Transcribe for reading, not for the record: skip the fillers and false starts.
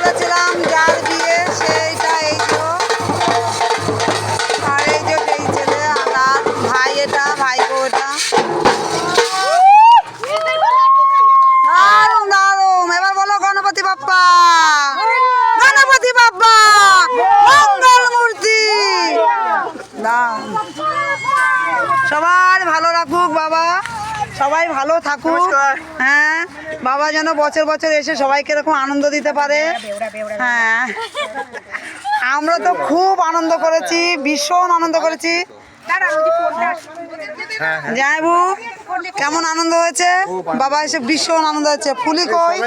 বলেছিলাম যার বিয়ে সেইটা এই যে, আর এই যে এই ছেলে আর ভাই, এটা ভাইপো, এটা দারুম দারুম। এবার বলো গণপতি বাপ্পা, গণপতি বাপ্পা মঙ্গল মূর্তি। সবাই ভালো রাখুক বাবা, সবাই ভালো থাকুক। হ্যাঁ, বাবা যেন বছর বছর এসে সবাইকে এরকম আনন্দ দিতে পারে। হ্যাঁ, আমরা তো খুব আনন্দ করেছি, ভীষণ আনন্দ করেছি। জামাইবু কেমন আনন্দ হয়েছে? বাবা এসে ভীষণ আনন্দ হয়েছে। ফুলি কই?